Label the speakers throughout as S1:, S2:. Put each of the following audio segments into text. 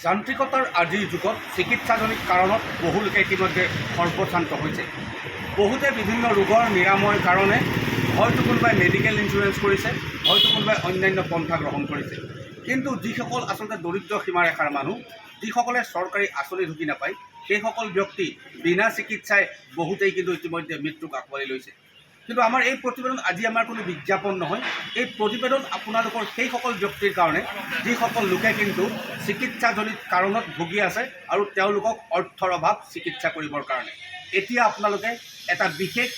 S1: যান্ত্ৰিকতাৰ আজিৰ যুগত চিকিৎসাজনিত কাৰণত বহু লোকে ইতিমধ্যে সৰ্বশান্ত হৈছে। বহুতে বিভিন্ন ৰোগৰ নিৰাময়ৰ কাৰণে হয়তো কোনোবাই মেডিকেল ইঞ্চুৰেঞ্চ কৰিছে, হয়তো কোনোবাই অন্যান্য পন্থা গ্ৰহণ কৰিছে। কিন্তু যিসকল আচলতে দৰিদ্ৰ সীমাৰেখাৰ মানুহ, যিসকলে চৰকাৰী আঁচনি ঢুকি নাপায়, সেইসকল ব্যক্তি বিনা চিকিৎসাই বহুতেই কিন্তু ইতিমধ্যে মৃত্যুক আঁকোৱালি লৈছে। কিন্তু আমাৰ এই প্ৰতিবেদন আজি আমাৰ কোনো বিজ্ঞাপন নহয়, এই প্ৰতিবেদন আপোনালোকৰ সেইসকল ব্যক্তিৰ কাৰণে যিসকল লোকে কিন্তু চিকিৎসাজনিত কাৰণত ভুগি আছে আৰু তেওঁলোকক অৰ্থৰ অভাৱ চিকিৎসা কৰিবৰ কাৰণে। এতিয়া আপোনালোকে এটা বিশেষ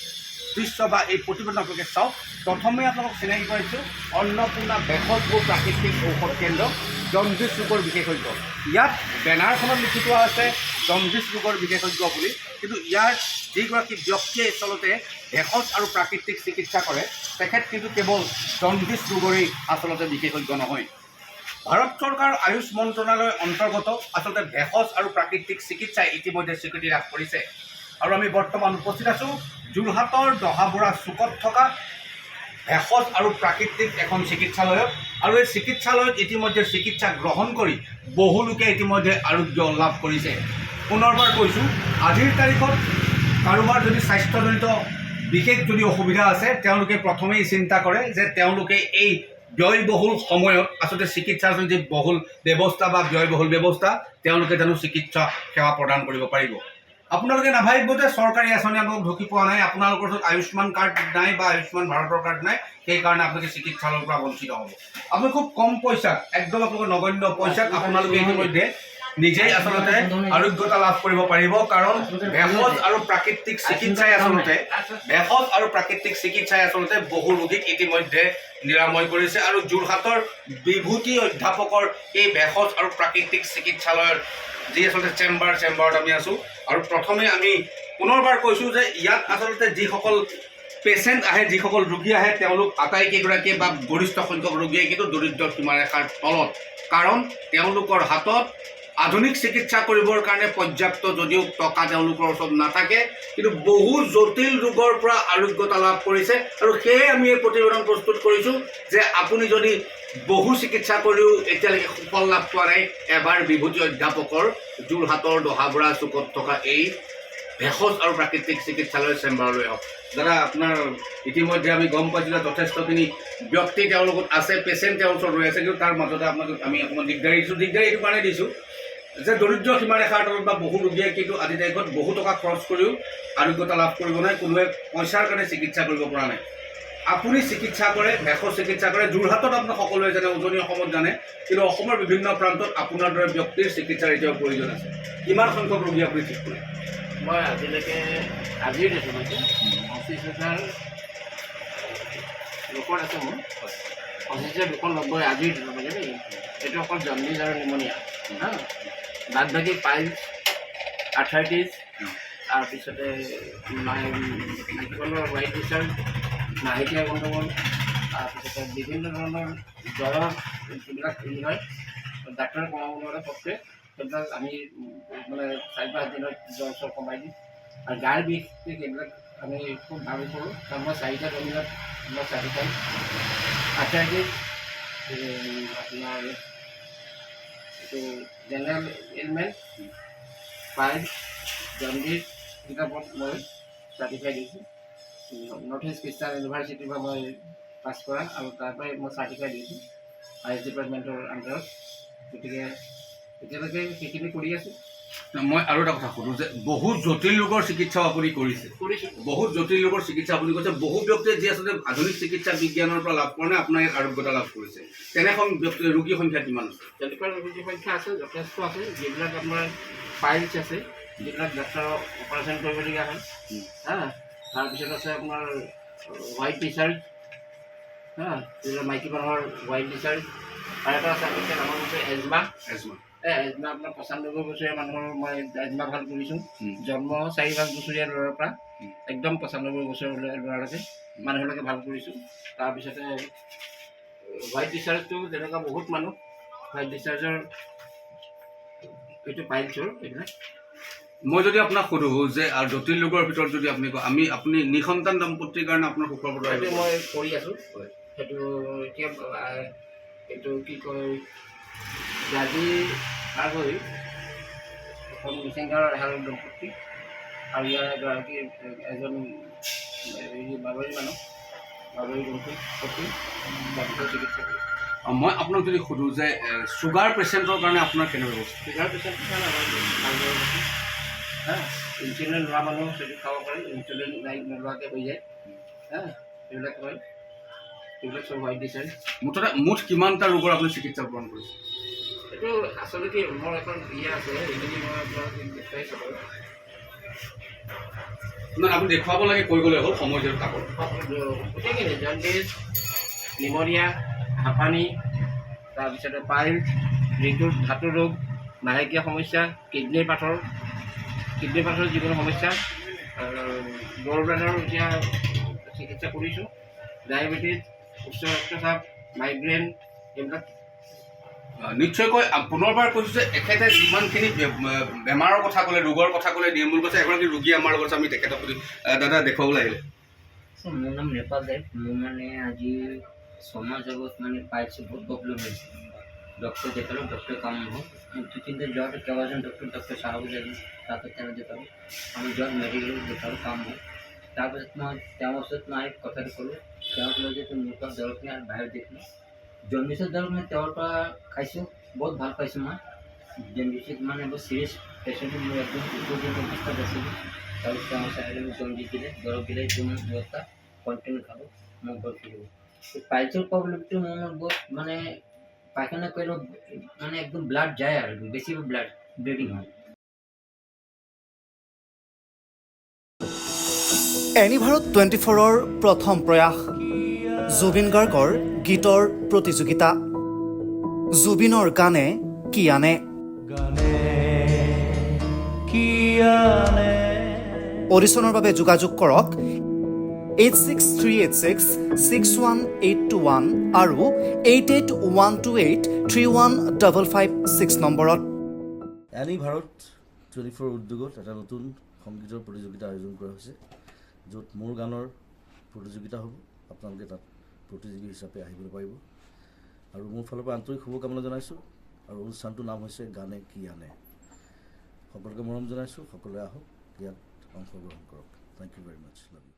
S1: দৃশ্য বা এই প্ৰতিবেদন আপোনালোকে চাওক। প্ৰথমে আপোনালোকক চিনাকি কৰিছোঁ অন্নপূৰ্ণা ভেষজ ও প্ৰাকৃতিক ঔষধ কেন্দ্ৰ, জণ্ডিছ ৰোগৰ বিশেষজ্ঞ। ইয়াত বেনাৰখনত লিখি থোৱা আছে জণ্ডিছ ৰোগৰ বিশেষজ্ঞ বুলি, কিন্তু ইয়াৰ যিগৰাকী ব্যক্তিয়ে আচলতে ভেষজ আৰু প্ৰাকৃতিক চিকিৎসা কৰে, তেখেত কিন্তু কেৱল জণ্ডিছ ৰোগৰেই আচলতে বিশেষজ্ঞ নহয়। ভাৰত চৰকাৰ আয়ুষ মন্ত্ৰণালয়ৰ অন্তৰ্গত আচলতে ভেষজ আৰু প্ৰাকৃতিক চিকিৎসাই ইতিমধ্যে স্বীকৃতি লাভ কৰিছে। আৰু আমি বৰ্তমান উপস্থিত আছোঁ যোৰহাটৰ দহাবুঢ়া চুকত থকা ভেষজ আৰু প্ৰাকৃতিক এখন চিকিৎসালয়ত। আৰু এই চিকিৎসালয়ত ইতিমধ্যে চিকিৎসা গ্ৰহণ কৰি বহু লোকে ইতিমধ্যে আৰোগ্য লাভ কৰিছে। পুনৰবাৰ কৈছোঁ, আজিৰ তাৰিখত কাৰোবাৰ যদি স্বাস্থ্যজনিত বিশেষ যদি অসুবিধা আছে, তেওঁলোকে প্ৰথমেই চিন্তা কৰে যে তেওঁলোকে এই ব্যয়বহুল সময়ত আচলতে চিকিৎসাজনিত বহুল ব্যৱস্থা বা ব্যয়বহুল ব্যৱস্থা তেওঁলোকে জানো চিকিৎসা সেৱা প্ৰদান কৰিব পাৰিব। আপোনালোকে নাভাবিব যে চৰকাৰী আঁচনি আপোনালোক ঢুকি পোৱা নাই, আপোনালোকৰ ওচৰত আয়ুষ্মান কাৰ্ড নাই বা আয়ুষ্মান ভাৰতৰ কাৰ্ড নাই, সেইকাৰণে আপোনালোকে চিকিৎসালয়ৰ পৰা বঞ্চিত হ'ব। আপুনি খুব কম পইচাত, একদম আপোনালোকৰ নগণ্য পইচাত আপোনালোকে ইতিমধ্যে নিজেই আচলতে আৰোগ্যতা লাভ কৰিব পাৰিব। কাৰণ ভেষজ আৰু প্ৰাকৃতিক চিকিৎসাই আচলতে বহু ৰোগীক ইতিমধ্যে নিৰাময় কৰিছে। আৰু যোৰহাটৰ বিভূতি অধ্যাপকৰ এই ভেষজ আৰু প্ৰাকৃতিক চিকিৎসালয়ৰ যি আচলতে চেম্বাৰত আমি আছোঁ। আৰু প্ৰথমে আমি পুনৰবাৰ কৈছোঁ যে ইয়াত আচলতে যিসকল পেচেণ্ট আহে, যিসকল ৰোগী আহে, তেওঁলোক আটাইকেইগৰাকীয়ে বা গৰিষ্ঠ সংখ্যক ৰোগীয়ে কিন্তু দৰিদ্ৰ সীমাৰেখাৰ তলত। কাৰণ তেওঁলোকৰ হাতত আধুনিক চিকিৎসা কৰিবৰ কাৰণে পৰ্যাপ্ত যদিও টকা তেওঁলোকৰ ওচৰত নাথাকে, কিন্তু বহু জটিল ৰোগৰ পৰা আৰোগ্যতা লাভ কৰিছে। আৰু সেয়ে আমি এই প্ৰতিবেদন প্ৰস্তুত কৰিছোঁ যে আপুনি যদি বহু চিকিৎসা কৰিও এতিয়ালৈকে সুফল লাভ পোৱা নাই, এবাৰ বিভূতি অধ্যাপকৰ যোৰহাটৰ দহাবুঢ়া চুকত থকা এই ভেষজ আৰু প্ৰাকৃতিক চিকিৎসালয়ৰ চেম্বাৰলৈ আহক। দাদা, আপোনাৰ ইতিমধ্যে আমি গম পাইছোঁ যে যথেষ্টখিনি ব্যক্তি তেওঁৰ লগত আছে, পেচেণ্ট তেওঁৰ ওচৰত ৰৈ আছে, কিন্তু তাৰ মাজতে আপোনাক আমি অকণমান দিগদাৰী এইটো কাৰণে দিছোঁ যে দৰিদ্ৰ সীমাৰেখাৰ তলত বা বহু ৰোগীয়ে কিন্তু আজিৰ তাৰিখত বহু টকা খৰচ কৰিও আৰোগ্যতা লাভ কৰিব নাই, কোনোৱে পইচাৰ কাৰণে চিকিৎসা কৰিব পৰা নাই। আপুনি চিকিৎসা কৰে, ভেষজ চিকিৎসা কৰে, যোৰহাটত আপোনাক সকলোৱে জানে, উজনি অসমত জানে, কিন্তু অসমৰ বিভিন্ন প্ৰান্তত আপোনাৰ দৰে ব্যক্তিৰ চিকিৎসাৰ এতিয়াও প্ৰয়োজন আছে। কিমান সংখ্যক ৰোগী আপুনি ঠিক কৰে?
S2: মই আজিলৈকে আজিৰ দিছোঁ 25,000 ৰেকৰ্ড আছে মোৰ। 25,290 আজিৰ দিছোঁ মানে দেই। এইটো অকল জণ্ডিছ আৰু নিমনিয়া, হা, বাদ বাকী পাইলছ, আৰ্থ্ৰাইটিছ, তাৰপিছতে মাইকলৰ হোৱাইট ডিচাৰ্জ, মাহেকীয়া গণ্ডগোল, তাৰপিছতে বিভিন্ন ধৰণৰ জ্বৰৰ যিবিলাক হেৰি হয়, ডাক্তৰে কমাবলৈ পক্ষে সেইবিলাক আমি মানে 4-5 দিনত জ্বৰ চৰ কমাই দিওঁ। আৰু গাৰ বিষ এইবিলাক আমি খুব ভাল কৰোঁ। কাৰণ মই 4টা জমিনত মই চাৰিটাই আৰ্থ্ৰাইটিছ, আপোনাৰ এইটো জেনেৰেল এইলমেণ্ট, পাইলছ, জণ্ডিছ কিতাপত মই চাৰ্টিফাই দিছোঁ। নৰ্থ ইষ্ট খ্ৰীষ্টান ইউনিভাৰ্চিটিৰ পৰা মই পাছ কৰা, আৰু তাৰ পৰাই মই চাৰ্টিফাই দিছোঁ আইচ ডিপাৰ্টমেণ্টৰ আণ্ডাৰত। গতিকে এতিয়ালৈকে সেইখিনি কৰি আছোঁ।
S1: মই আৰু এটা কথা সুধোঁ যে বহুত জটিল ৰোগৰ চিকিৎসাও আপুনি কৰিছে, বহুত জটিল ৰোগৰ চিকিৎসা আপুনি কৰিছে। বহু ব্যক্তিয়ে যি আচলতে আধুনিক চিকিৎসা বিজ্ঞানৰ পৰা লাভ কৰা নাই, আপোনাৰ ইয়াত আৰোগ্যতা লাভ কৰিছে। তেনেখন ব্যক্তি ৰোগীৰ সংখ্যা কিমান আছে?
S2: তেনেকুৱা ৰোগীৰ সংখ্যা আছে, যথেষ্ট আছে। যিবিলাক আপোনাৰ পাইলছ আছে, যিবিলাক ডাক্তৰক অপাৰেশ্যন কৰিবলগীয়া হয়, হা, তাৰপিছত আছে আপোনাৰ হোৱাইট ডিচাৰ্জ, হা, যিবিলাক মাইকী মানুহৰ হোৱাইট ডিচাৰ্জ, আৰু এটা আছে আপোনাৰ আমাৰ মতে এজমা। এজমা আপোনাৰ 95 বছৰীয়া মানুহৰ মই এজমা ভাল কৰিছোঁ। জন্ম 4-5 বছৰীয়া ল'ৰাৰ পৰা একদম 95 বছৰীয়া ল'ৰালৈকে মানুহলৈকে ভাল কৰিছোঁ। তাৰপিছতে হোৱাইট ডিচাৰ্জটো তেনেকুৱা বহুত মানুহ, হোৱাইট ডিচাৰ্জৰ এইটো পাইলছৰ এইবিলাক।
S1: মই যদি আপোনাক সোধোঁ যে জটিল ৰোগৰ ভিতৰত যদি আপুনি কয়, আপুনি নিসন্তান দম্পতিৰ কাৰণে আপোনাৰ সুখৰ বতৰ
S2: সেইটো মই কৰি আছোঁ। সেইটো এতিয়া এইটো কি কয়, আজি তাৰ হৈ এখন মিচিংগাঁৱৰ এহাল দম্পতি আৰু ইয়াৰ এগৰাকী এজন বাগৰি মানুহ বাগৰি দম্পতি ডাক্তৰৰ চিকিৎসা কৰি
S1: মই আপোনাক যদি সোধোঁ যে ছুগাৰ পেচেণ্টৰ কাৰণে আপোনাৰ কেনে ব্যৱস্থা?
S2: চুগাৰ পেচেণ্টৰ কাৰণে আমাৰ ভাল ইনচুলিন লোৱা মানুহ সেইটো খাব পাৰে, ইনচুলিন নোলোৱাকৈ হৈ যায় সেইবিলাক হয়, সেইবিলাক চব হোৱাইট দিছে।
S1: মুঠতে মুঠ কিমানটা ৰোগৰ আপুনি চিকিৎসা প্ৰদান কৰিছে?
S2: এইটো আচলতে মোৰ এখন আছে সেইখিনি মই আপোনাক দেখুৱাই চাব।
S1: নাই আপুনি দেখুৱাব লাগে কৈ গ'লে হ'ল, সময় যিহেতু তাকৰ।
S2: গোটেইখিনি জণ্ডিছ, নিমনিয়া, হাঁফানি, তাৰপিছতে পাইলছ, ধাতু ৰোগ, মাহেকীয়া সমস্যা, কিডনীৰ পাথৰ যিকোনো সমস্যা, গল ব্লাডাৰৰ এতিয়া চিকিৎসা কৰিছোঁ, ডায়েবেটিছ, উচ্চ ৰক্তচাপ, মাইগ্ৰেইন এইবিলাক।
S1: নিশ্চয়কৈ পুনৰবাৰ কৈছোঁ যে এখেতে যিমানখিনি বেমাৰৰ কথা ক'লে, ৰোগৰ কথা ক'লে, নিৰ্মূল কৈছে, এগৰাকী ৰোগী আমাৰ লগত আমি তেখেতক দাদা দেখুৱাবলৈ আহিলে।
S3: মোৰ নাম নেপাল দেৱ। মোৰ মানে আজি ছমাহ যাবত মানে পাইছোঁ বহুত প্ৰব্লেম হৈছে। ডক্টৰ দেখালোঁ, ডক্টৰ কাম নহ'ল। দু তিনটা যোৱাটো কেইবাজন ডক্টৰ চাহাব লাগিল, তাতে তেওঁ দেখালোঁ। আমি যোৱাত মেডিকেলত দেখালোঁ, কাম হ'ল। তাৰপিছত মই তেওঁৰ ওচৰত মই কথাটো ক'লোঁ, তেওঁ ক'লে যে মোৰ পৰা দৰৱখিনি আৰু বাহিৰত দেখিলোঁ। জণ্ডিছৰ দৰৱ মই তেওঁৰ পৰা খাইছোঁ, বহুত ভাল পাইছোঁ মই। জণ্ডিছত মানে বহুত চিৰিয়াছ পেচেণ্টটো মোৰ একদম উপযোগী অৱস্থাত আছিলোঁ। তাৰপিছত তেওঁ চাইলে মোক জণ্ডিছ দিলে, দৰৱ দিলে, এইটো মোৰ ব্যৱস্থা কণ্টিনিউ খালোঁ, মই ঘৰত ফিৰিব। পাইলছৰ প্ৰব্লেমটো মোৰ বহুত মানে পায়খানা কৰিলেও মানে একদম ব্লাড যায় আৰু বেছি ব্লিডিং হয়।
S4: এনিভাৰত 24ৰ প্ৰথম প্ৰয়াস জুবিন গাৰ্গৰ গীতৰ প্ৰতিযোগিতা। জুবিনৰ গানে কি আনে? অডিশ্যনৰ বাবে যোগাযোগ কৰক 8638661821 আৰু 8812831556 নম্বৰত।
S5: এনিভাৰত 24 উদ্যোগত এটা নতুন সংগীতৰ প্ৰতিযোগিতা আয়োজন কৰা হৈছে, য'ত মোৰ গানৰ প্ৰতিযোগিতা হ'ব। আপোনালোকে তাত প্ৰতিযোগী হিচাপে আহিবলৈ পাৰিব আৰু মোৰ ফালৰ পৰা আন্তৰিক শুভকামনা জনাইছোঁ। আৰু অনুষ্ঠানটোৰ নাম হৈছে গানে কি আনে। সকলোকে মৰম জনাইছোঁ, সকলোৱে আহক, ইয়াত অংশগ্ৰহণ কৰক। Thank you very much, love U.